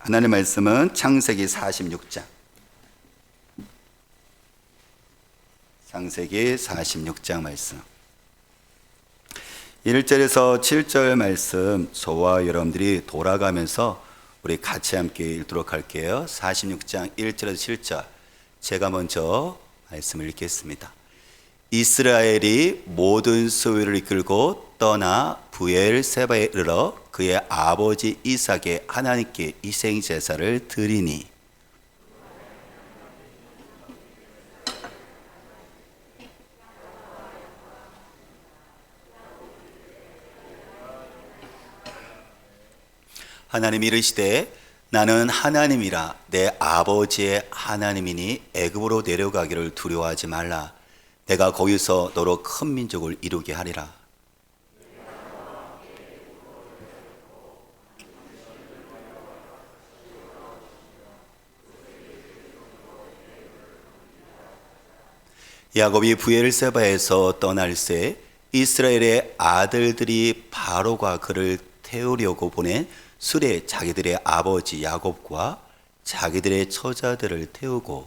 하나님의 말씀은 창세기 46장. 창세기 46장 말씀. 1절에서 7절 말씀 저와 여러분들이 돌아가면서 우리 같이 함께 읽도록 할게요. 46장 1절에서 7절. 제가 먼저 말씀을 읽겠습니다. 이스라엘이 모든 소유를 이끌고 떠나 브엘세바에 이르러 그의 아버지 이삭의 하나님께 희생제사를 드리니 하나님이 이르시되 나는 하나님이라 내 아버지의 하나님이니 애굽으로 내려가기를 두려워하지 말라. 내가 거기서 너로 큰 민족을 이루게 하리라. 야곱이 브엘세바에서 떠날새 이스라엘의 아들들이 바로가 그를 태우려고 보낸 술에 자기들의 아버지 야곱과 자기들의 처자들을 태우고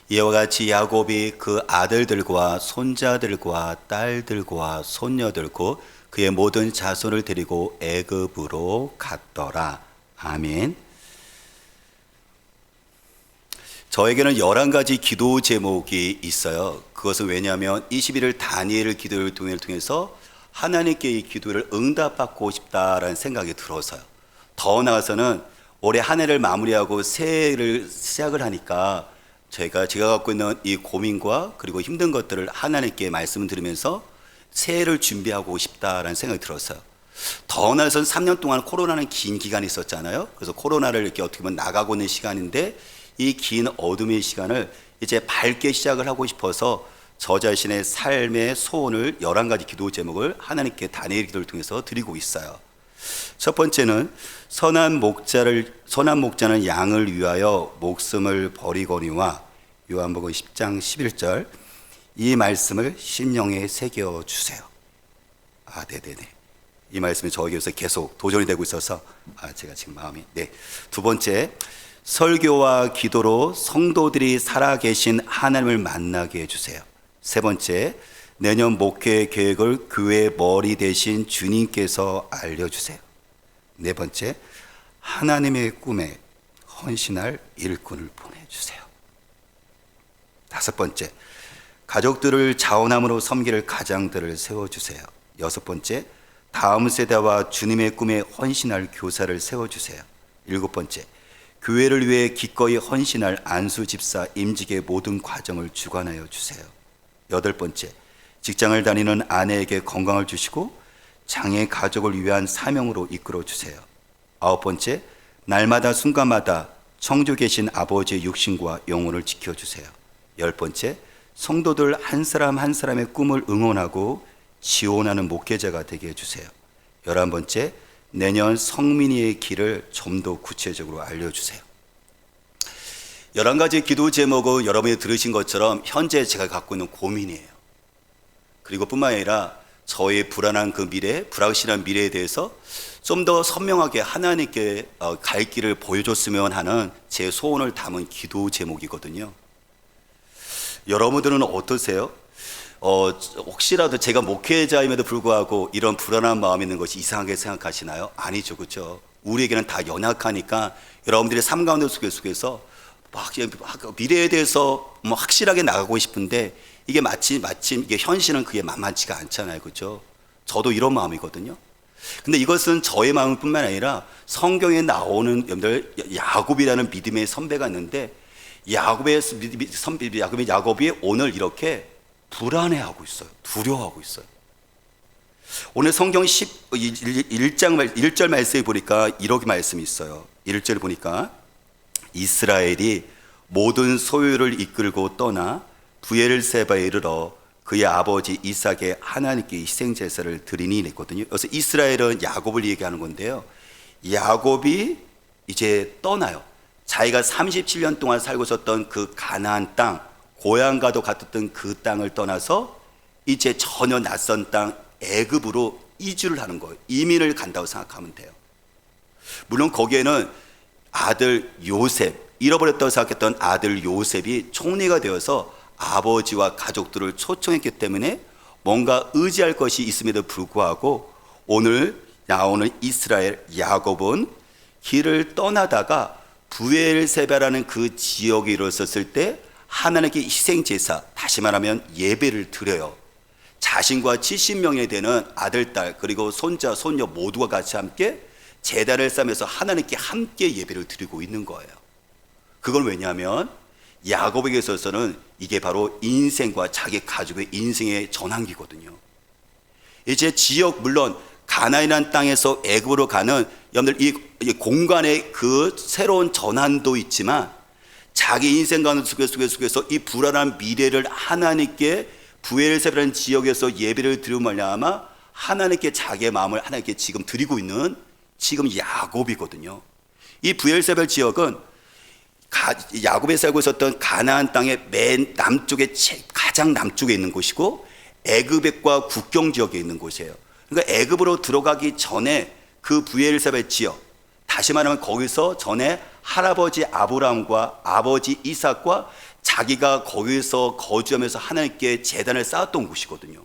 이와 같이 야곱이 그 아들들과 손자들과 딸들과 손녀들 곧 그의 모든 자손을 데리고 애굽으로 갔더라. 아멘. 저에게는 11가지 기도 제목이 있어요. 그것은 왜냐하면 21일 다니엘 기도를 통해서 하나님께 이 기도를 응답받고 싶다라는 생각이 들어서요. 더 나아가서는 올해 한 해를 마무리하고 새해를 시작을 하니까 제가 갖고 있는 이 고민과 그리고 힘든 것들을 하나님께 말씀을 드리면서 새해를 준비하고 싶다라는 생각이 들었어요. 더 나아가서는 3년 동안 코로나는 긴 기간이 있었잖아요. 그래서 코로나를 이렇게 어떻게 보면 나가고 있는 시간인데 이 긴 어둠의 시간을 이제 밝게 시작을 하고 싶어서 저 자신의 삶의 소원을 11가지 기도 제목을 하나님께 다니엘 기도를 통해서 드리고 있어요. 첫 번째는 선한 목자는 양을 위하여 목숨을 버리거니와 요한복음 10장 11절 이 말씀을 심령에 새겨 주세요. 네네네. 이 말씀이 저에게서 계속 도전이 되고 있어서 제가 지금 마음이 두 번째, 설교와 기도로 성도들이 살아계신 하나님을 만나게 해주세요. 세 번째, 내년 목회 계획을 교회의 머리 대신 주님께서 알려주세요. 네 번째, 하나님의 꿈에 헌신할 일꾼을 보내주세요. 다섯 번째, 가족들을 자원함으로 섬길 가장들을 세워주세요. 여섯 번째, 다음 세대와 주님의 꿈에 헌신할 교사를 세워주세요. 일곱 번째, 교회를 위해 기꺼이 헌신할 안수 집사 임직의 모든 과정을 주관하여 주세요. 여덟 번째, 직장을 다니는 아내에게 건강을 주시고 장애 가족을 위한 사명으로 이끌어 주세요. 아홉 번째, 날마다 순간마다 청주 계신 아버지의 육신과 영혼을 지켜주세요. 열 번째, 성도들 한 사람 한 사람의 꿈을 응원하고 지원하는 목회자가 되게 해주세요. 11번째, 내년 성민이의 길을 좀 더 구체적으로 알려주세요. 11가지 기도 제목은 여러분이 들으신 것처럼 현재 제가 갖고 있는 고민이에요. 그리고 뿐만 아니라 저의 불안한 그 미래, 불확실한 미래에 대해서 좀 더 선명하게 하나님께 갈 길을 보여줬으면 하는 제 소원을 담은 기도 제목이거든요. 여러분들은 어떠세요? 혹시라도 제가 목회자임에도 불구하고 이런 불안한 마음이 있는 것이 이상하게 생각하시나요? 아니죠, 그렇죠? 우리에게는 다 연약하니까 여러분들의 삶 가운데 속에서 막 미래에 대해서 확실하게 나가고 싶은데 이게 마침 이게 현실은 그게 만만치가 않잖아요, 그렇죠? 저도 이런 마음이거든요. 근데 이것은 저의 마음뿐만 아니라 성경에 나오는 여러분들 야곱이라는 믿음의 선배가 있는데 야곱이 오늘 이렇게 불안해하고 있어요. 두려워하고 있어요. 오늘 성경 1절 말씀에 보니까 이렇게 말씀이 있어요. 1절 보니까 이스라엘이 모든 소유를 이끌고 떠나 브엘세바에 이르러 그의 아버지 이삭의 하나님께 희생제사를 드리니 이랬거든요. 그래서 이스라엘은 야곱을 얘기하는 건데요. 야곱이 이제 떠나요. 자기가 37년 동안 살고 있었던 그 가나안 땅, 고향과도 같았던 그 땅을 떠나서 이제 전혀 낯선 땅 애굽으로 이주를 하는 거예요. 이민을 간다고 생각하면 돼요. 물론 거기에는 아들 요셉, 잃어버렸다고 생각했던 아들 요셉이 총리가 되어서 아버지와 가족들을 초청했기 때문에 뭔가 의지할 것이 있음에도 불구하고 오늘 나오는 이스라엘 야곱은 길을 떠나다가 브엘세바라는 그 지역에 이르렀을 때 하나님께 희생제사, 다시 말하면 예배를 드려요. 자신과 70명이 되는 아들, 딸, 그리고 손자, 손녀 모두가 같이 함께 제단을 쌓으면서 하나님께 함께 예배를 드리고 있는 거예요. 그건 왜냐하면 야곱에게 있어서는 이게 바로 인생과 자기 가족의 인생의 전환기거든요. 이제 지역, 물론 가나안이라는 땅에서 애굽으로 가는 여러분들 이 공간의 그 새로운 전환도 있지만 자기 인생 가운데 속에서 이 불안한 미래를 하나님께 브엘세바라는 지역에서 예배를 드리고 말미암아 하나님께 자기의 마음을 하나님께 지금 드리고 있는 지금 야곱이거든요. 이 브엘세바 지역은 야곱이 살고 있었던 가나안 땅의 맨 남쪽에 가장 남쪽에 있는 곳이고 애굽과 국경 지역에 있는 곳이에요. 그러니까 애굽으로 들어가기 전에 그 브엘세바 지역, 다시 말하면 거기서 전에 할아버지 아브라함과 아버지 이삭과 자기가 거기서 거주하면서 하나님께 제단을 쌓았던 곳이거든요.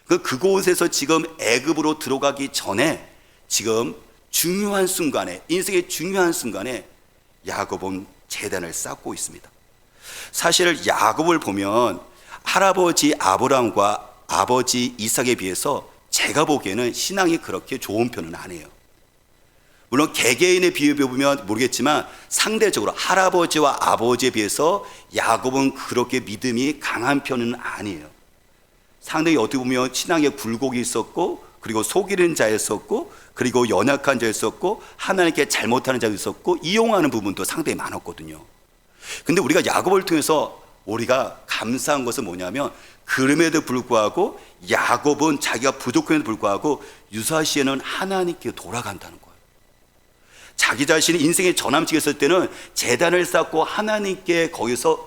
그곳에서 지금 애굽으로 들어가기 전에 지금 중요한 순간에, 인생의 중요한 순간에 야곱은 제단을 쌓고 있습니다. 사실 야곱을 보면 할아버지 아브라함과 아버지 이삭에 비해서 제가 보기에는 신앙이 그렇게 좋은 편은 아니에요. 물론 개개인의 비유에 보면 모르겠지만 상대적으로 할아버지와 아버지에 비해서 야곱은 그렇게 믿음이 강한 편은 아니에요. 상당히 어떻게 보면 신앙에 굴곡이 있었고, 그리고 속이는 자였었고, 그리고 연약한 자였었고, 하나님께 잘못하는 자였었고, 이용하는 부분도 상당히 많았거든요. 근데 우리가 야곱을 통해서 우리가 감사한 것은 뭐냐면, 그럼에도 불구하고 야곱은 자기가 부족함에도 불구하고 유사시에는 하나님께 돌아간다는 거예요. 자기 자신이 인생의 전환점에 있을 때는 제단을 쌓고 하나님께 거기서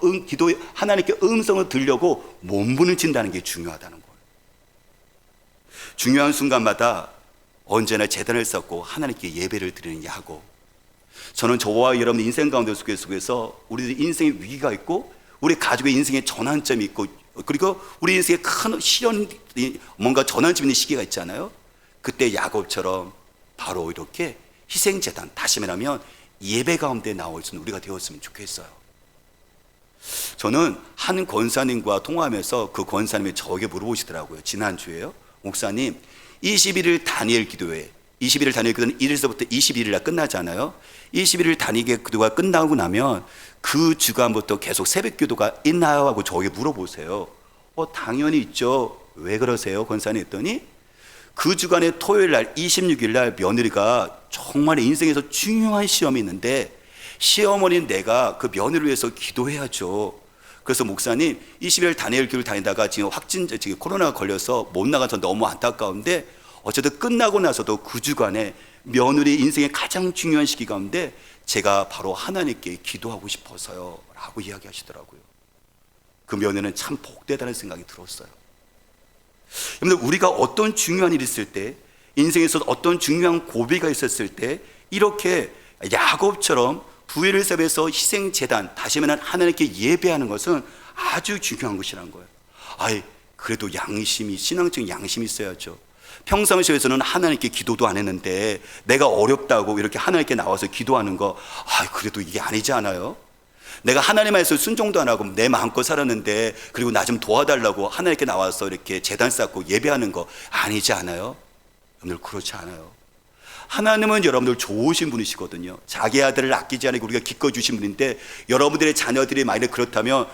하나님께 음성을 들려고 몸부림친다는 게 중요하다는 거예요. 중요한 순간마다 언제나 제단을 쌓고 하나님께 예배를 드리는 야곱. 저는 저와 여러분 인생 가운데 속에서 우리 인생의 위기가 있고 우리 가족의 인생의 전환점이 있고 그리고 우리 인생에 큰 시련이 뭔가 전환점 있는 시기가 있잖아요. 그때 야곱처럼 바로 이렇게 희생제단, 다시 말하면 예배 가운데 나올 수 있는 우리가 되었으면 좋겠어요. 저는 한 권사님과 통화하면서 그 권사님이 저에게 물어보시더라고요. 지난주에요. 목사님, 21일 다니엘 기도회, 21일 다니엘 기도는 1일서부터 21일 날 끝나잖아요. 21일 다니엘 기도가 끝나고 나면 그 주간부터 계속 새벽 기도가 있나요? 하고 저에게 물어보세요. 당연히 있죠. 왜 그러세요? 권사님 했더니 그 주간의 토요일 날 26일 날 며느리가 정말 인생에서 중요한 시험이 있는데 시어머니인 내가 그 며느리를 위해서 기도해야죠. 그래서 목사님 20일 다니엘 교회를 다니다가 지금 코로나가 걸려서 못 나가서 너무 안타까운데 어쨌든 끝나고 나서도 그 주간에 며느리 인생의 가장 중요한 시기 가운데 제가 바로 하나님께 기도하고 싶어서요 라고 이야기하시더라고요. 그 며느리는 참 복되다는 생각이 들었어요. 여러분들, 우리가 어떤 중요한 일이 있을 때, 인생에서 어떤 중요한 고비가 있었을 때 이렇게 야곱처럼 브엘세바에서 희생제단, 다시 말하면 하나님께 예배하는 것은 아주 중요한 것이라는 거예요. 그래도 양심이, 신앙적인 양심이 있어야죠. 평상시에서는 하나님께 기도도 안 했는데 내가 어렵다고 이렇게 하나님께 나와서 기도하는 거, 그래도 이게 아니지 않아요? 내가 하나님 말씀 순종도 안 하고 내 마음껏 살았는데 그리고 나 좀 도와달라고 하나님께 나와서 이렇게 제단 쌓고 예배하는 거 아니지 않아요? 여러분들 그렇지 않아요. 하나님은 여러분들 좋으신 분이시거든요. 자기 아들을 아끼지 않고 우리가 기꺼이 주신 분인데 여러분들의 자녀들이 만약에 그렇다면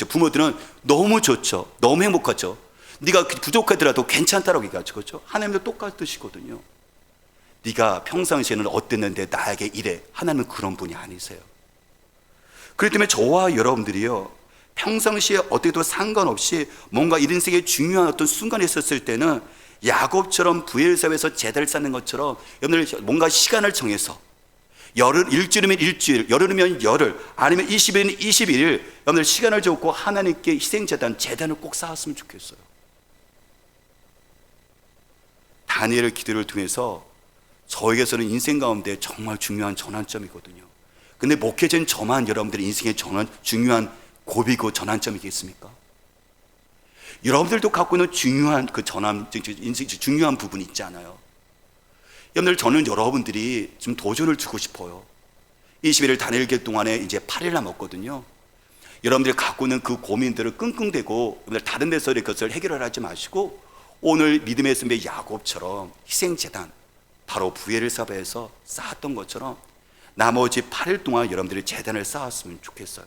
부모들은 너무 좋죠. 너무 행복하죠. 네가 부족하더라도 괜찮다라고 얘기하죠. 그렇죠? 하나님도 똑같으시거든요. 네가 평상시에는 어땠는데 나에게 이래. 하나님은 그런 분이 아니세요. 그렇기 때문에 저와 여러분들이요, 평상시에 어때도 상관없이 뭔가 인생에 중요한 어떤 순간이 있었을 때는 야곱처럼 브엘세바에서 제단을 쌓는 것처럼 여러분들 뭔가 시간을 정해서 열흘, 일주일이면 일주일, 열흘이면 열흘, 아니면 20일이면 21일, 여러분들 시간을 줬고 하나님께 희생제단, 제단을 꼭 쌓았으면 좋겠어요. 다니엘의 기도를 통해서 저에게서는 인생 가운데 정말 중요한 전환점이거든요. 근데 목회자인 저만 여러분들의 인생의 중요한 고비고 전환점이겠습니까? 여러분들도 갖고 있는 중요한 그 인생 중요한 부분이 있잖아요. 여러분들, 저는 여러분들이 좀 도전을 주고 싶어요. 21일 다니엘 기도 동안에 이제 8일 남았거든요. 여러분들이 갖고 있는 그 고민들을 끙끙대고 여러분들 다른 데서 그것을 해결하지 마시고 오늘 믿음의 선배 야곱처럼 희생제단, 바로 부엘을 사바에서 쌓았던 것처럼 나머지 8일 동안 여러분들이 제단을 쌓았으면 좋겠어요.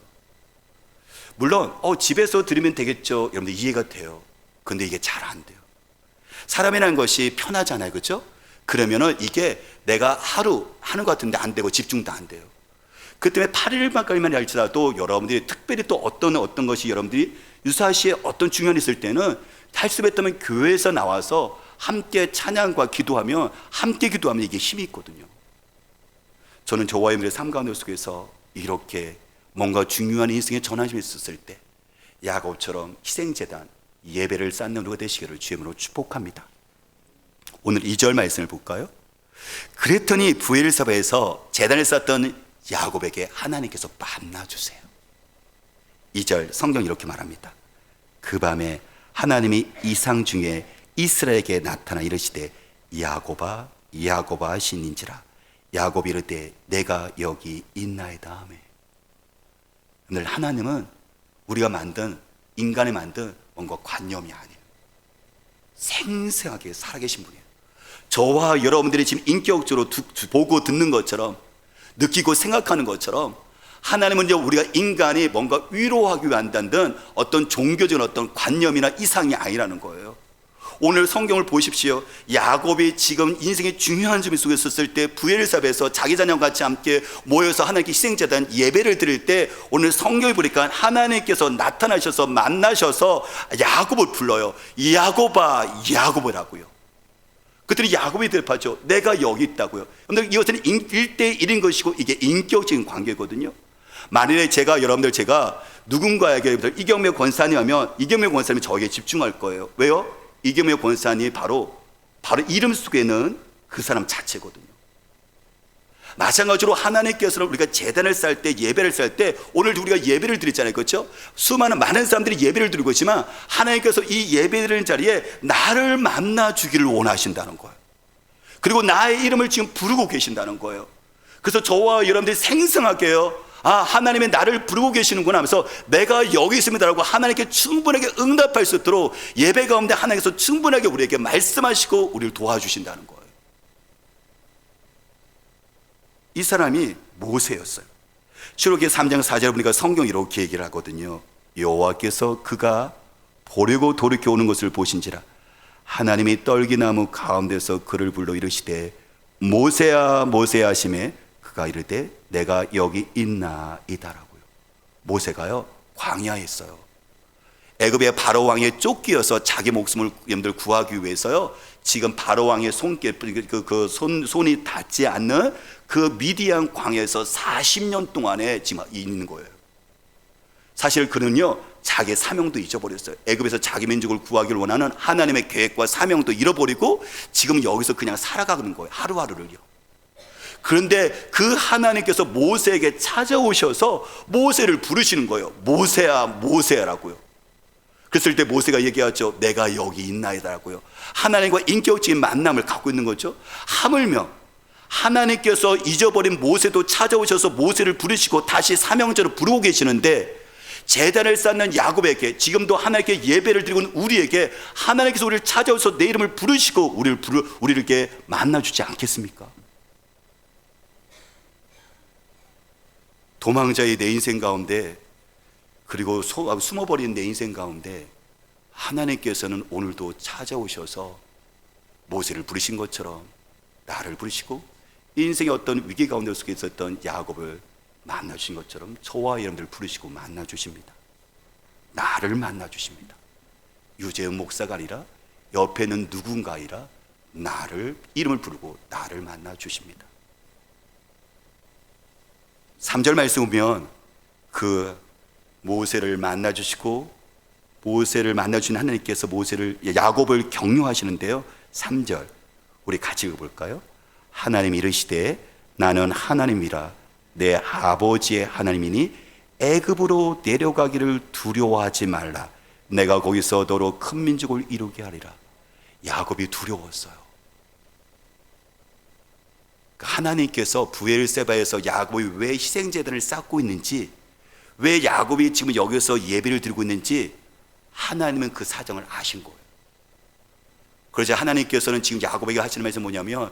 물론 집에서 드리면 되겠죠, 여러분들 이해가 돼요. 근데 이게 잘 안 돼요. 사람이라는 것이 편하잖아요, 그렇죠? 그러면은 이게 내가 하루 하는 것 같은데 안 되고 집중도 안 돼요. 그 때문에 8일만까지만 할지라도 여러분들이 특별히 또 어떤 것이 여러분들이 유사시에 어떤 중요한 일 있을 때는 할 수 있다면 교회에서 나와서 함께 찬양과 기도하면, 함께 기도하면 이게 힘이 있거든요. 저는 저와 여러분의 삶 가운데 속에서 이렇게 뭔가 중요한 인생의 전환점이 있었을 때 야곱처럼 희생제단, 예배를 쌓는 우리가 되시기를 주님으로 축복합니다. 오늘 2절 말씀을 볼까요? 그랬더니 부엘사바에서 제단을 쌓던 야곱에게 하나님께서 만나주세요. 2절 성경 이렇게 말합니다. 그 밤에 하나님이 이상 중에 이스라엘에게 나타나 이르시되 야곱아 야곱아 하시는지라. 야곱이 이르되 내가 여기 있나이다 하매. 오늘 하나님은 우리가 인간이 만든 뭔가 관념이 아니에요. 생생하게 살아계신 분이에요. 저와 여러분들이 지금 인격적으로 보고 듣는 것처럼, 느끼고 생각하는 것처럼 하나님은 이제 우리가 인간이 뭔가 위로하기 위한 어떤 종교적인 어떤 관념이나 이상이 아니라는 거예요. 오늘 성경을 보십시오. 야곱이 지금 인생의 중요한 점이 속에 있었을 때 부엘사바에서 자기 자녀와 같이 함께 모여서 하나님께 희생제단 예배를 드릴 때 오늘 성경을 보니까 하나님께서 나타나셔서 만나셔서 야곱을 불러요. 야곱아 야곱이라고요. 그들이 야곱이 대답하죠. 내가 여기 있다고요. 근데 이것은 1대1인 것이고 이게 인격적인 관계거든요. 만일에 제가 누군가에게 이경매 권사님 하면 이경매 권사님이 저에게 집중할 거예요. 왜요? 이경매 권사님이 바로 이름 속에는 그 사람 자체거든요. 마찬가지로 하나님께서는 우리가 제단을 쌓을 때, 예배를 쌓을 때, 오늘 우리가 예배를 드리잖아요, 그렇죠? 많은 사람들이 예배를 드리고 있지만 하나님께서 이 예배드리는 자리에 나를 만나 주기를 원하신다는 거예요. 그리고 나의 이름을 지금 부르고 계신다는 거예요. 그래서 저와 여러분들이 생생하게요, 하나님이 나를 부르고 계시는구나 하면서 내가 여기 있습니다라고 하나님께 충분하게 응답할 수 있도록 예배 가운데 하나님께서 충분하게 우리에게 말씀하시고 우리를 도와주신다는 거예요. 이 사람이 모세였어요. 출애굽기 3장 4절에 보니까 성경이 이렇게 얘기를 하거든요. 여호와께서 그가 보려고 돌이켜 오는 것을 보신지라 하나님이 떨기나무 가운데서 그를 불러 이르시되 모세야 모세야 하시매 그가 이르되 내가 여기 있나이다라고요. 모세가요 광야에 있어요. 애굽의 바로 왕의 쫓기어서 자기 목숨을 구하기 위해서요 지금 바로 왕의 손이 닿지 않는 그 미디안 광야에서 40년 동안에 지금 있는 거예요. 사실 그는요 자기 사명도 잊어버렸어요. 애굽에서 자기 민족을 구하기를 원하는 하나님의 계획과 사명도 잃어버리고 지금 여기서 그냥 살아가는 거예요, 하루하루를요. 그런데 그 하나님께서 모세에게 찾아오셔서 모세를 부르시는 거예요. 모세야 모세야라고요. 그랬을 때 모세가 얘기하죠. 내가 여기 있나이다라고요. 하나님과 인격적인 만남을 갖고 있는 거죠. 하물며 하나님께서 잊어버린 모세도 찾아오셔서 모세를 부르시고 다시 사명자로 부르고 계시는데 제단을 쌓는 야곱에게 지금도 하나님께 예배를 드리고 있는 우리에게 하나님께서 우리를 찾아오셔서 내 이름을 부르시고 우리를 만나주지 않겠습니까? 도망자의 내 인생 가운데, 그리고 숨어버린 내 인생 가운데 하나님께서는 오늘도 찾아오셔서 모세를 부르신 것처럼 나를 부르시고 인생의 어떤 위기 가운데 속에 있었던 야곱을 만나주신 것처럼 저와 여러분들 부르시고 만나주십니다. 나를 만나주십니다. 유재은 목사가 아니라 옆에 있는 누군가 아니라 나를 이름을 부르고 나를 만나주십니다. 3절 말씀 보면 그 모세를 만나 주시고 모세를 만나 주신 하나님께서 야곱을 격려하시는데요. 3절 우리 같이 읽어볼까요? 하나님이 이르시되 나는 하나님이라 내 아버지의 하나님이니 애굽으로 내려가기를 두려워하지 말라. 내가 거기서 너로 큰 민족을 이루게 하리라. 야곱이 두려웠어요. 하나님께서 브엘세바에서 야곱이 왜 희생제단을 쌓고 있는지, 왜 야곱이 지금 여기서 예배를 드리고 있는지 하나님은 그 사정을 아신 거예요. 그러자 하나님께서는 지금 야곱에게 하시는 말씀이 뭐냐면,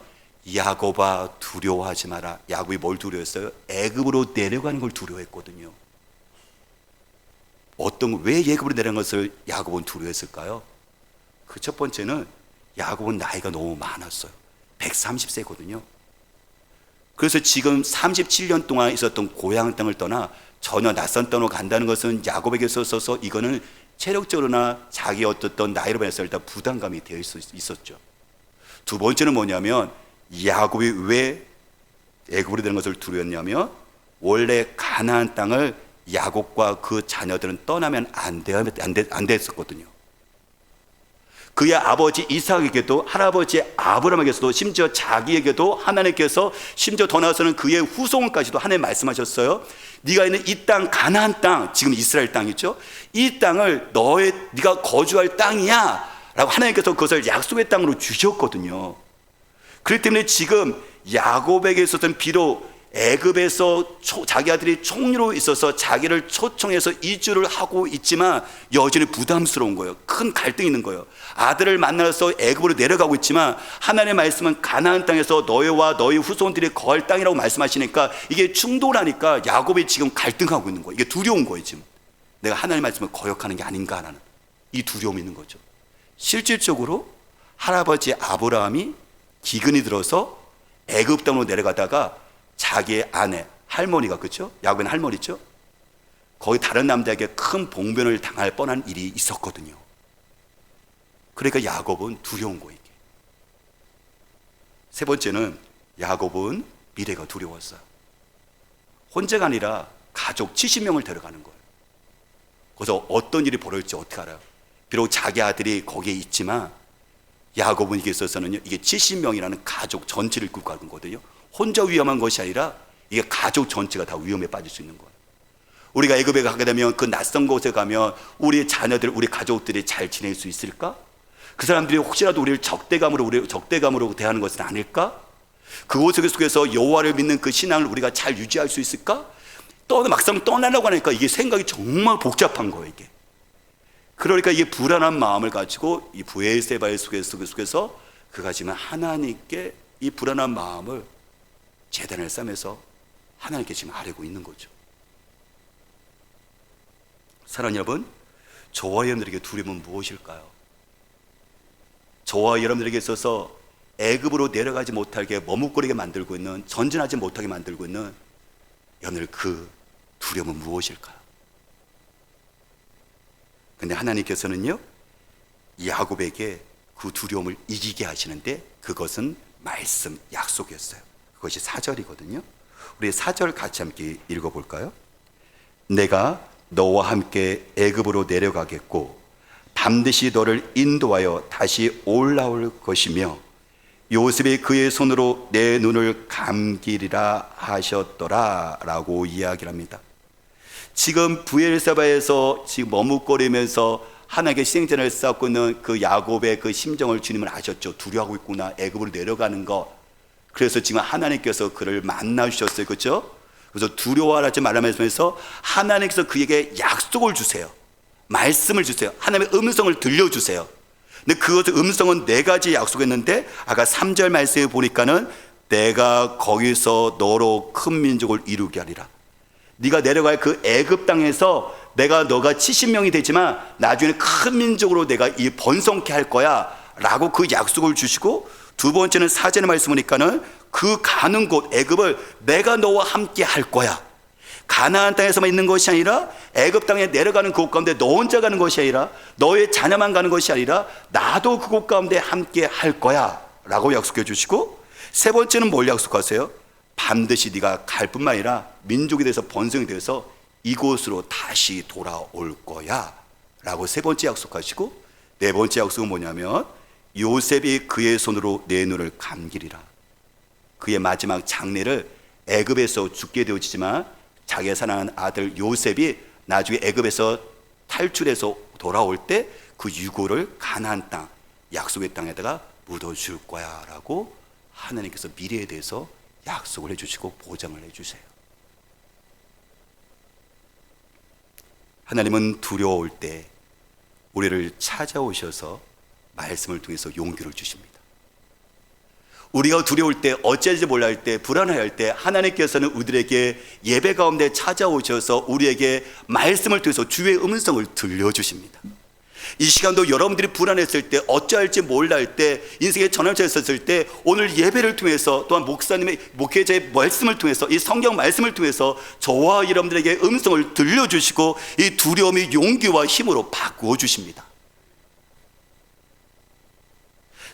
야곱아 두려워하지 마라. 야곱이 뭘 두려워했어요? 애굽으로 내려가는 걸 두려워했거든요. 왜 애굽으로 내려간 것을 야곱은 두려워했을까요? 그 첫 번째는 야곱은 나이가 너무 많았어요. 130세거든요. 그래서 지금 37년 동안 있었던 고향 땅을 떠나 전혀 낯선 땅으로 간다는 것은 야곱에게 있어서 이거는 체력적으로나 자기 어떤 나이로 봐서 일단 부담감이 되어 있었죠. 두 번째는 뭐냐면, 야곱이 왜 애굽으로 되는 것을 두려웠냐면, 원래 가나안 땅을 야곱과 그 자녀들은 떠나면 안 됐었거든요. 그의 아버지 이삭에게도, 할아버지 아브라함에게서도, 심지어 자기에게도 하나님께서, 심지어 더 나아가서는 그의 후손까지도 하나님 말씀하셨어요. 네가 있는 이 땅, 가나안 땅, 지금 이스라엘 땅이죠. 이 땅을 네가 거주할 땅이야 라고 하나님께서 그것을 약속의 땅으로 주셨거든요. 그렇기 때문에 지금 야곱에게 있어서는 비록 애굽에서 자기 아들이 총리로 있어서 자기를 초청해서 이주를 하고 있지만 여전히 부담스러운 거예요. 큰 갈등이 있는 거예요. 아들을 만나서 애굽으로 내려가고 있지만 하나님의 말씀은 가나안 땅에서 너희와 너희 후손들이 거할 땅이라고 말씀하시니까 이게 충돌하니까 야곱이 지금 갈등하고 있는 거예요. 이게 두려운 거예요. 지금 내가 하나님의 말씀을 거역하는 게 아닌가라는 이 두려움이 있는 거죠. 실질적으로 할아버지 아브라함이 기근이 들어서 애굽 땅으로 내려가다가 자기의 아내, 할머니가, 그렇죠? 야곱은 할머니죠? 거기 다른 남자에게 큰 봉변을 당할 뻔한 일이 있었거든요. 그러니까 야곱은 두려운 거예요. 세 번째는 야곱은 미래가 두려웠어요. 혼자가 아니라 가족 70명을 데려가는 거예요. 그래서 어떤 일이 벌어질지 어떻게 알아요? 비록 자기 아들이 거기에 있지만 야곱은 이게 있어서는요, 이게 70명이라는 가족 전체를 끌고 가는 거거든요. 혼자 위험한 것이 아니라 이게 가족 전체가 다 위험에 빠질 수 있는 거예요. 우리가 애굽에 가게 되면 그 낯선 곳에 가면 우리 자녀들, 우리 가족들이 잘 지낼 수 있을까? 그 사람들이 혹시라도 우리를 적대감으로 대하는 것은 아닐까? 그곳 속에서 여호와를 믿는 그 신앙을 우리가 잘 유지할 수 있을까? 막상 떠나려고 하니까 이게 생각이 정말 복잡한 거예요, 이게. 그러니까 이게 불안한 마음을 가지고 이 브엘세바의 속에서 그가 지금 하나님께 이 불안한 마음을 제단을 쌓으면서 하나님께 지금 아뢰고 있는 거죠. 사랑하는 여러분, 저와 여러분들에게 두려움은 무엇일까요? 저와 여러분들에게 있어서 애굽으로 내려가지 못하게 머뭇거리게 만들고 있는, 전진하지 못하게 만들고 있는 여러분들 그 두려움은 무엇일까요? 근데 하나님께서는요, 야곱에게 그 두려움을 이기게 하시는데 그것은 말씀, 약속이었어요. 그것이 4절이거든요. 우리 4절 같이 함께 읽어볼까요? 내가 너와 함께 애굽으로 내려가겠고 반드시 너를 인도하여 다시 올라올 것이며 요셉이 그의 손으로 내 눈을 감기리라 하셨더라 라고 이야기를 합니다. 지금 브엘세바에서 지금 머뭇거리면서 하나님께 희생제를 쌓고 있는 그 야곱의 그 심정을 주님은 아셨죠. 두려워하고 있구나, 애굽으로 내려가는 거. 그래서 지금 하나님께서 그를 만나 주셨어요. 그렇죠? 그래서 두려워하지 말라면서 하나님께서 그에게 약속을 주세요. 말씀을 주세요. 하나님의 음성을 들려주세요. 근데 그 음성은 네 가지 약속했는데 아까 3절 말씀에 보니까는 내가 거기서 너로 큰 민족을 이루게 하리라. 네가 내려갈 그 애굽 땅에서 너가 70명이 되지만 나중에 큰 민족으로 내가 이 번성케 할 거야 라고 그 약속을 주시고, 두 번째는 4절의 말씀 보니까는 그 가는 곳 애굽을 내가 너와 함께 할 거야. 가나안 땅에서만 있는 것이 아니라 애굽 땅에 내려가는 그곳 가운데 너 혼자 가는 것이 아니라 너의 자녀만 가는 것이 아니라 나도 그곳 가운데 함께 할 거야 라고 약속해 주시고, 세 번째는 뭘 약속하세요? 반드시 네가 갈 뿐만 아니라 민족에 대해서 번성이 되어서 이곳으로 다시 돌아올 거야 라고 세 번째 약속하시고, 네 번째 약속은 뭐냐면 요셉이 그의 손으로 내 눈을 감기리라. 그의 마지막 장례를 애굽에서 죽게 되어지지만 자기가 사랑하는 아들 요셉이 나중에 애굽에서 탈출해서 돌아올 때 그 유고를 가나안 땅, 약속의 땅에다가 묻어줄 거야 라고 하나님께서 미래에 대해서 약속을 해주시고 보장을 해주세요. 하나님은 두려울 때 우리를 찾아오셔서 말씀을 통해서 용기를 주십니다. 우리가 두려울 때, 어찌할지 몰라 할 때, 불안할 때 하나님께서는 우리에게 예배 가운데 찾아오셔서 우리에게 말씀을 통해서 주의 음성을 들려주십니다. 이 시간도 여러분들이 불안했을 때, 어찌할지 몰라 할 때, 인생의 전환점에 있었을 때, 오늘 예배를 통해서 또한 목사님의, 목회자의 말씀을 통해서, 이 성경 말씀을 통해서 저와 여러분들에게 음성을 들려주시고 이 두려움이 용기와 힘으로 바꾸어 주십니다.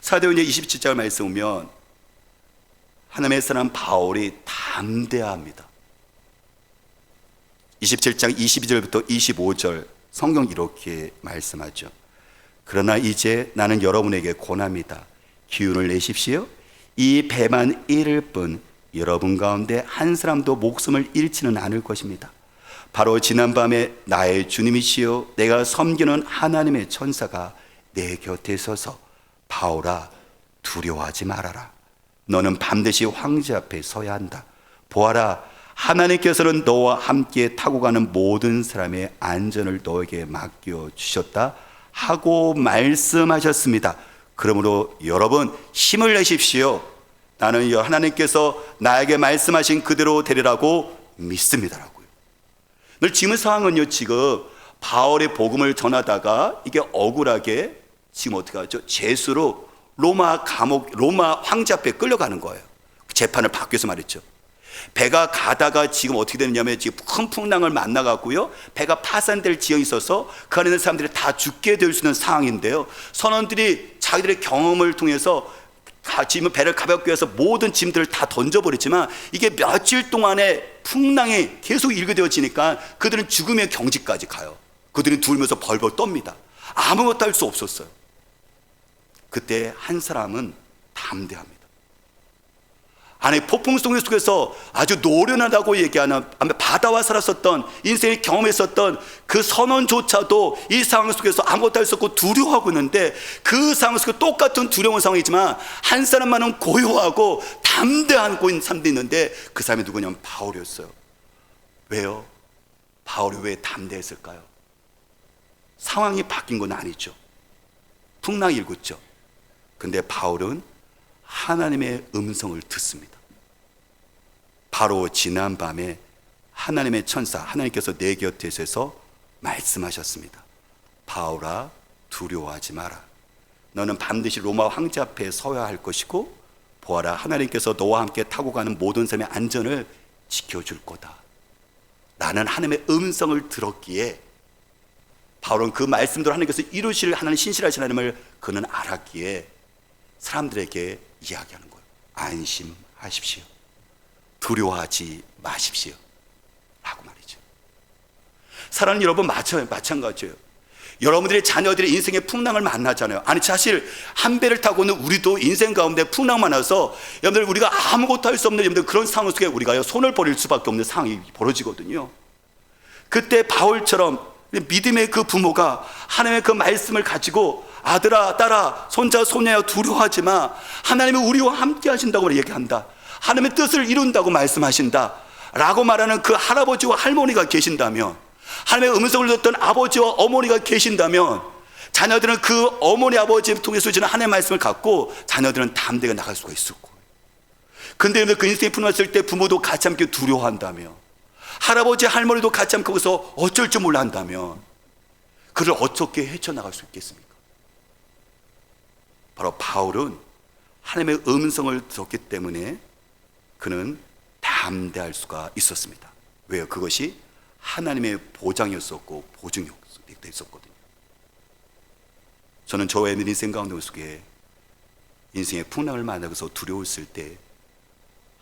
사도행전 27장 말씀 보면 하나님의 사람 바울이 담대합니다. 27장 22절부터 25절 성경 이렇게 말씀하죠. 그러나 이제 나는 여러분에게 권합니다. 기운을 내십시오. 이 배만 잃을 뿐 여러분 가운데 한 사람도 목숨을 잃지는 않을 것입니다. 바로 지난밤에 나의 주님이시요 내가 섬기는 하나님의 천사가 내 곁에 서서 바울아 두려워하지 말아라. 너는 반드시 황제 앞에 서야 한다. 보아라 하나님께서는 너와 함께 타고 가는 모든 사람의 안전을 너에게 맡겨 주셨다 하고 말씀하셨습니다. 그러므로 여러분 힘을 내십시오. 나는 하나님께서 나에게 말씀하신 그대로 되리라고 믿습니다라고요. 지금 상황은요, 지금 바울의 복음을 전하다가 이게 억울하게 지금 어떻게 하죠? 죄수로 로마 감옥, 로마 황제 앞에 끌려가는 거예요. 재판을 받기 위해서 말이죠. 배가 가다가 지금 어떻게 되느냐면 지금 큰 풍랑을 만나갖고요, 배가 파산될 지형이 있어서 그 안에 있는 사람들이 다 죽게 될 수 있는 상황인데요, 선원들이 자기들의 경험을 통해서 지금 배를 가볍게 해서 모든 짐들을 다 던져버렸지만 이게 며칠 동안에 풍랑이 계속 일게 되어지니까 그들은 죽음의 경지까지 가요. 그들은 둘면서 벌벌 떱니다. 아무것도 할 수 없었어요. 그때 한 사람은 담대합니다. 안에 폭풍 속에서 아주 노련하다고 얘기하는 바다와 살았었던, 인생의 경험했었던 그 선원조차도 이 상황 속에서 아무것도 할 수 없고 두려워하고 있는데, 그 상황 속에 똑같은 두려운 상황이지만 한 사람만은 고요하고 담대한 사람도 있는데 그 사람이 누구냐면 바울이었어요. 왜요? 바울이 왜 담대했을까요? 상황이 바뀐 건 아니죠. 풍랑이 일궜죠. 근데 바울은 하나님의 음성을 듣습니다. 바로 지난 밤에 하나님의 천사, 하나님께서 내 곁에 서서 말씀하셨습니다. 바울아 두려워하지 마라. 너는 반드시 로마 황제 앞에 서야 할 것이고, 보아라 하나님께서 너와 함께 타고 가는 모든 사람의 안전을 지켜줄 거다 라는 하나님의 음성을 들었기에, 바울은 그 말씀대로 하나님께서 이루실 하나님, 신실하신 하나님을 그는 알았기에 사람들에게 이야기하는 거예요. 안심하십시오. 두려워하지 마십시오 라고 말이죠. 사랑하는 여러분, 마찬가지예요. 여러분들의 자녀들이 인생의 풍랑을 만나잖아요. 아니 사실 한 배를 타고는 우리도 인생 가운데 풍랑 만나서 여러분들 우리가 아무것도 할 수 없는 여러분들 그런 상황 속에 우리가 손을 버릴 수밖에 없는 상황이 벌어지거든요. 그때 바울처럼 믿음의 그 부모가 하나님의 그 말씀을 가지고 아들아 딸아 손자 손녀야 두려워하지 마. 하나님은 우리와 함께 하신다고 얘기한다. 하나님의 뜻을 이룬다고 말씀하신다 라고 말하는 그 할아버지와 할머니가 계신다면, 하나님의 음성을 듣던 아버지와 어머니가 계신다면, 자녀들은 그 어머니 아버지를 통해서 주는 하나님의 말씀을 갖고 자녀들은 담대하게 나갈 수가 있을 거예요. 근데 그 인생이 풀어났을 때 부모도 같이 함께 두려워한다며, 할아버지 할머니도 같이 함께 거기서 어쩔 줄 몰라 한다면 그를 어떻게 헤쳐나갈 수 있겠습니까? 바로 바울은 하나님의 음성을 들었기 때문에 그는 담대할 수가 있었습니다. 왜요? 그것이 하나님의 보장이었었고 보증이 있었거든요. 저는 저의 인생 가운데 속에 인생의 풍랑을 만나서 두려웠을 때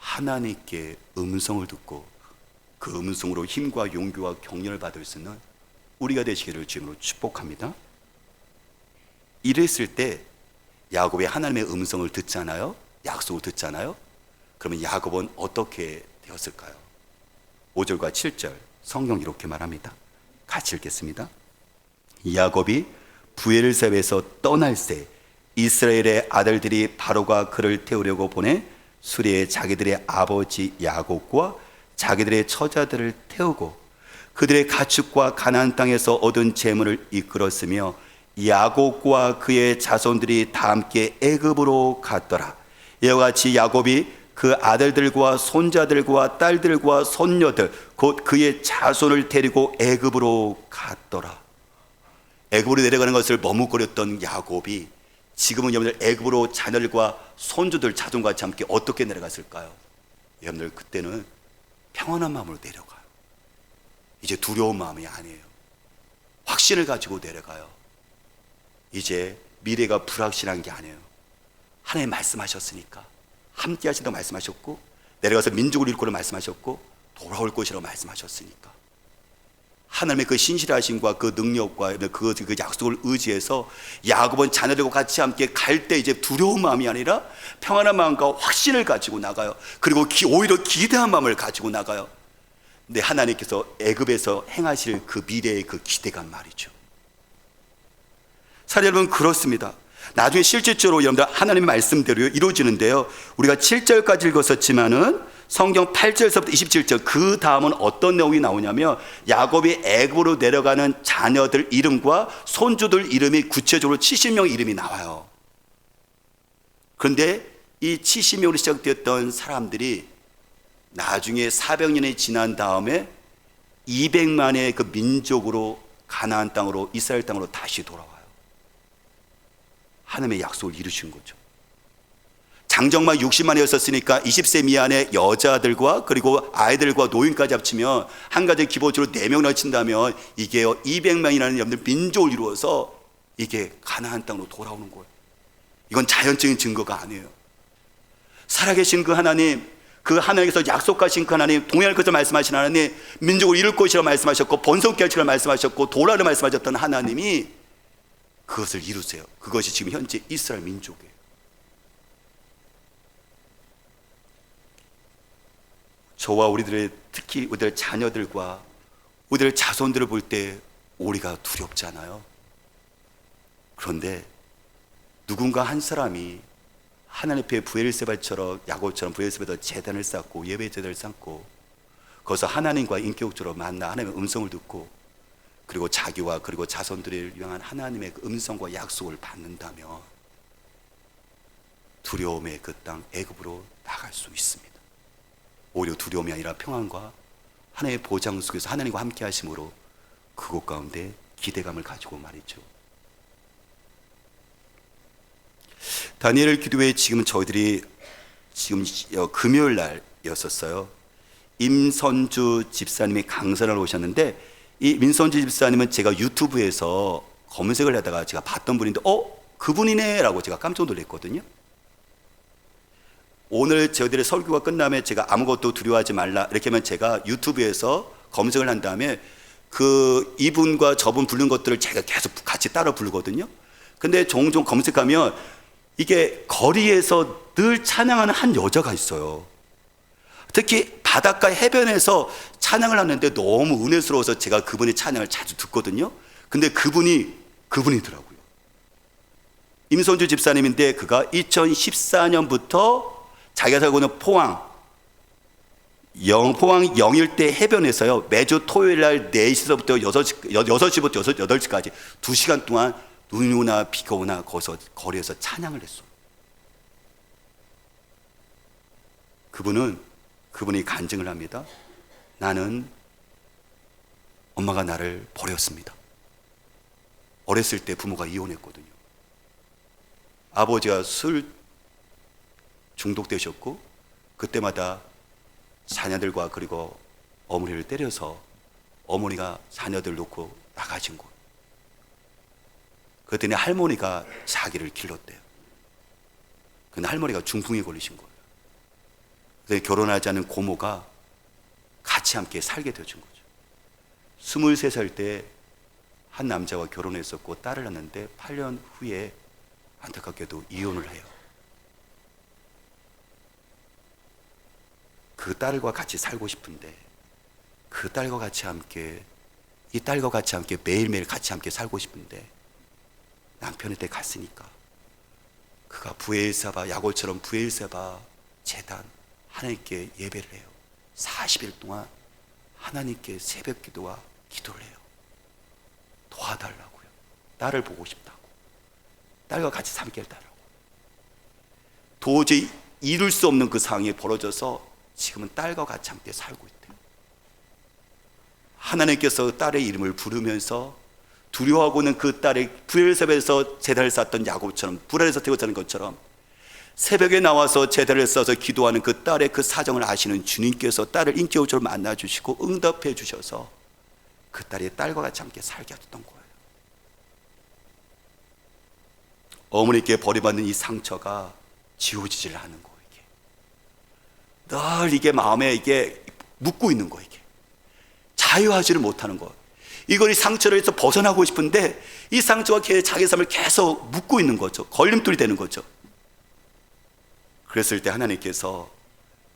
하나님께 음성을 듣고 그 음성으로 힘과 용기와 격려를 받을 수 있는 우리가 되시기를 주님으로 축복합니다. 이랬을 때 야곱이 하나님의 음성을 듣잖아요. 약속을 듣잖아요. 그러면 야곱은 어떻게 되었을까요? 5절과 7절 성경 이렇게 말합니다. 같이 읽겠습니다. 야곱이 브엘세바에서 떠날 새 이스라엘의 아들들이 바로가 그를 태우려고 보내 수리에 자기들의 아버지 야곱과 자기들의 처자들을 태우고 그들의 가축과 가나안 땅에서 얻은 재물을 이끌었으며 야곱과 그의 자손들이 다 함께 애굽으로 갔더라. 이와 같이 야곱이 그 아들들과 손자들과 딸들과 손녀들 곧 그의 자손을 데리고 애굽으로 갔더라. 애굽으로 내려가는 것을 머뭇거렸던 야곱이 지금은 여러분들 애굽으로 자녀들과 손주들 자손과 함께 어떻게 내려갔을까요? 여러분들 그때는 평안한 마음으로 내려가요. 이제 두려운 마음이 아니에요. 확신을 가지고 내려가요. 이제 미래가 불확실한 게 아니에요. 하나님 말씀하셨으니까 함께 하신다고 말씀하셨고 내려가서 민족을 일구라고 말씀하셨고 돌아올 것이라고 말씀하셨으니까 하나님의 그 신실하심과 그 능력과 그 약속을 의지해서 야곱은 자녀들과 같이 함께 갈 때 이제 두려운 마음이 아니라 평안한 마음과 확신을 가지고 나가요. 그리고 오히려 기대한 마음을 가지고 나가요. 근데 하나님께서 애굽에서 행하실 그 미래의 그 기대감 말이죠. 사실 여러분 그렇습니다. 나중에 실질적으로 여러분들 하나님의 말씀대로 이루어지는데요. 우리가 7절까지 읽었었지만은 성경 8절에서부터 27절 그 다음은 어떤 내용이 나오냐면 야곱이 애굽으로 내려가는 자녀들 이름과 손주들 이름이 구체적으로 70명 이름이 나와요. 그런데 이 70명으로 시작되었던 사람들이 나중에 400년이 지난 다음에 200만의 그 민족으로 가나안 땅으로 이스라엘 땅으로 다시 돌아와요. 하나님의 약속을 이루신 거죠. 장정만 60만이었으니까 20세 미만의 여자들과 그리고 아이들과 노인까지 합치면 한 가지 기본적으로 4명을 친다면 이게 200만이라는 여러분들 민족을 이루어서 이게 가나안 땅으로 돌아오는 거예요. 이건 자연적인 증거가 아니에요. 살아계신 그 하나님, 그 하나님께서 약속하신 그 하나님, 동행할 것을 말씀하신 하나님, 민족을 이룰 것이라고 말씀하셨고 번성케 할 것이라고 말씀하셨고 도라를 말씀하셨던 하나님이 그것을 이루세요. 그것이 지금 현재 이스라엘 민족이에요. 저와 우리들의 특히 우리들 자녀들과 우리들 자손들을 볼 때 우리가 두렵잖아요. 그런데 누군가 한 사람이 하나님 앞에 브엘세바처럼 야곱처럼 브엘세바에서 제단을 쌓고 예배 제단을 쌓고 거기서 하나님과 인격적으로 만나 하나님의 음성을 듣고 그리고 자기와 그리고 자손들을 위한 하나님의 그 음성과 약속을 받는다면 두려움의 그 땅 애굽으로 나갈 수 있습니다. 오히려 두려움이 아니라 평안과 하나님의 보장 속에서 하나님과 함께 하심으로 그곳 가운데 기대감을 가지고 말이죠. 다니엘 기도회 지금 저희들이 지금 금요일 날이었었어요. 임선주 집사님이 강선을 오셨는데 이 민선주 집사님은 제가 유튜브에서 검색을 하다가 제가 봤던 분인데 그분이네 라고 제가 깜짝 놀랐거든요. 오늘 저희들의 설교가 끝나면 제가 아무것도 두려워하지 말라 이렇게 하면 제가 유튜브에서 검색을 한 다음에 그 이분과 저분 부른 것들을 제가 계속 같이 따라 부르거든요. 근데 종종 검색하면 이게 거리에서 늘 찬양하는 한 여자가 있어요. 특히 바닷가 해변에서 찬양을 하는데 너무 은혜스러워서 제가 그분의 찬양을 자주 듣거든요. 근데 그분이더라고요. 임선주 집사님인데 그가 2014년부터 자기가 살고 있는 포항 영일대 해변에서요 매주 토요일 날 4시부터 6시부터 8시까지 2시간 동안 눈이 오나 비가 오나 거기서 거리에서 찬양을 했어요. 그분이 간증을 합니다. 나는 엄마가 나를 버렸습니다. 어렸을 때 부모가 이혼했거든요. 아버지가 술 중독되셨고 그때마다 자녀들과 그리고 어머니를 때려서 어머니가 자녀들 놓고 나가신 거예요. 그랬더니 할머니가 자기를 길렀대요. 근데 할머니가 중풍에 걸리신 거예요. 결혼하지 않은 고모가 같이 함께 살게 되어준 거죠. 23살 때 한 남자와 결혼했었고 딸을 낳았는데 8년 후에 안타깝게도 이혼을 해요. 그 딸과 같이 살고 싶은데 그 딸과 같이 함께 이 딸과 같이 함께 매일매일 같이 함께 살고 싶은데 남편의 때 갔으니까 그가 브엘세바 야곱처럼 브엘세바 제단 하나님께 예배를 해요. 40일 동안 하나님께 새벽 기도와 기도를 해요. 도와달라고요. 딸을 보고 싶다고. 딸과 같이 함께 해달라고. 도저히 이룰 수 없는 그 상황이 벌어져서 지금은 딸과 같이 함께 살고 있대요. 하나님께서 딸의 이름을 부르면서 두려워하고는 그 딸의 브엘세바에서 제단을 쌓았던 야곱처럼 불안에서 태워 자는 것처럼 새벽에 나와서 제단을 써서 기도하는 그 딸의 그 사정을 아시는 주님께서 딸을 인격적으로 만나주시고 응답해 주셔서 그 딸이 딸과 같이 함께 살게 하셨던 거예요. 어머니께 버림받는 이 상처가 지워지질 않은 거예요. 이게 늘 이게 마음에 이게 묻고 있는 거예요. 이게 자유하지를 못하는 거예요. 이걸 이 상처에서 벗어나고 싶은데 이 상처가 자기 삶을 계속 묻고 있는 거죠. 걸림돌이 되는 거죠. 그랬을 때 하나님께서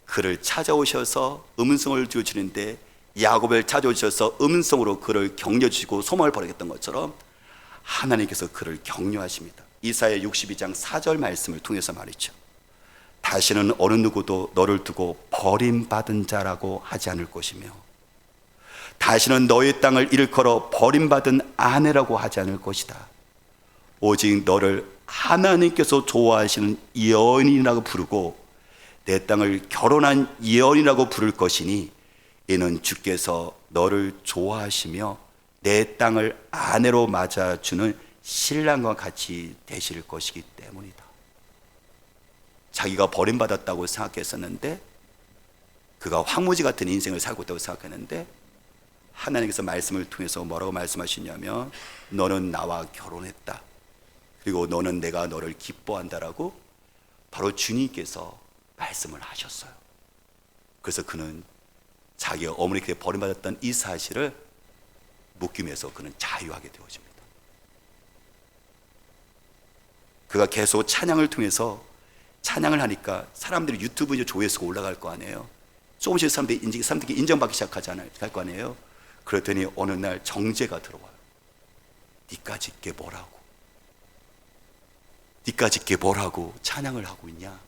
그를 찾아오셔서 음성을 주시는데 야곱을 찾아오셔서 음성으로 그를 격려주시고 소망을 벌이겠던 것처럼 하나님께서 그를 격려하십니다. 이사야 62장 4절 말씀을 통해서 말이죠. 다시는 어느 누구도 너를 두고 버림받은 자라고 하지 않을 것이며 다시는 너의 땅을 일컬어 버림받은 아내라고 하지 않을 것이다. 오직 너를 하나님께서 좋아하시는 여인이라고 부르고 내 땅을 결혼한 여인이라고 부를 것이니 이는 주께서 너를 좋아하시며 내 땅을 아내로 맞아주는 신랑과 같이 되실 것이기 때문이다. 자기가 버림받았다고 생각했었는데 그가 황무지 같은 인생을 살고 있다고 생각했는데 하나님께서 말씀을 통해서 뭐라고 말씀하시냐면 너는 나와 결혼했다. 그리고 너는 내가 너를 기뻐한다라고 바로 주님께서 말씀을 하셨어요. 그래서 그는 자기가 어머니께 버림받았던 이 사실을 묶임에서 그는 자유하게 되어집니다. 그가 계속 찬양을 통해서 찬양을 하니까 사람들이 유튜브 이제 조회수가 올라갈 거 아니에요. 조금씩 사람들이 인정받기 시작하잖아요. 할 거 아니에요. 그랬더니 어느 날 정죄가 들어와요. 니까 짓게 뭐라고? 니까 짓게 뭐라고 찬양을 하고 있냐?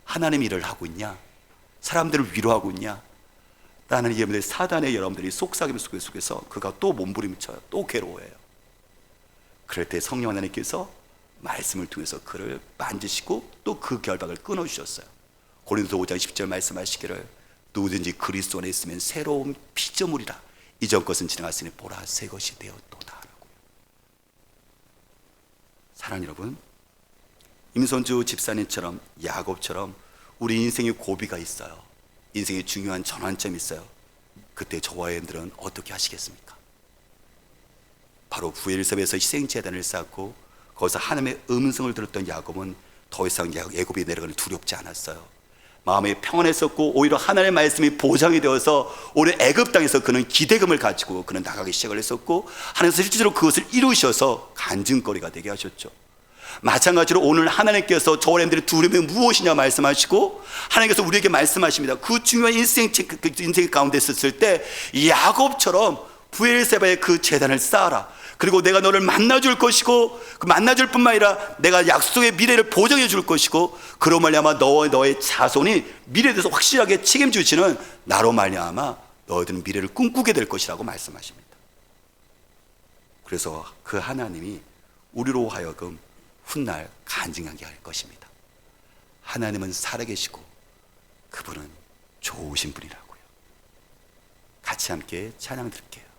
하나님 일을 하고 있냐? 사람들을 위로하고 있냐? 나는 여러분들 사단의 여러분들이 속삭임 속에서 그가 또 몸부림쳐요. 또 괴로워해요. 그럴 때 성령 하나님께서 말씀을 통해서 그를 만지시고 또 그 결박을 끊어주셨어요. 고린도서 5장 10절 말씀하시기를 누구든지 그리스도 안에 있으면 새로운 피조물이라 이전 것은 지나갔으니 보라 새 것이 되었도다 라고. 사랑하는 여러분, 임선주 집사님처럼 야곱처럼 우리 인생의 고비가 있어요. 인생의 중요한 전환점이 있어요. 그때 저와 여러분들은 어떻게 하시겠습니까? 바로 브엘세바에서 희생제단을 쌓고 거기서 하나님의 음성을 들었던 야곱은 더 이상 애굽에 내려가는 두렵지 않았어요. 마음이 평안했었고 오히려 하나님의 말씀이 보장이 되어서 오히려 애굽 땅에서 그는 기대감을 가지고 그는 나가기 시작을 했었고 하나님께서 실제로 그것을 이루셔서 간증거리가 되게 하셨죠. 마찬가지로 오늘 하나님께서 저와 여러분들의 두려움이 무엇이냐 말씀하시고 하나님께서 우리에게 말씀하십니다. 그 중요한 인생 가운데 있었을 때 야곱처럼 브엘세바의 그 제단을 쌓아라. 그리고 내가 너를 만나줄 것이고 그 만나줄 뿐만 아니라 내가 약속의 미래를 보장해 줄 것이고 그로 말미암아 너와 너의 자손이 미래에 대해서 확실하게 책임지시는 나로 말미암아 너희들은 미래를 꿈꾸게 될 것이라고 말씀하십니다. 그래서 그 하나님이 우리로 하여금 훗날 간증하게 할 것입니다. 하나님은 살아계시고 그분은 좋으신 분이라고요. 같이 함께 찬양 드릴게요.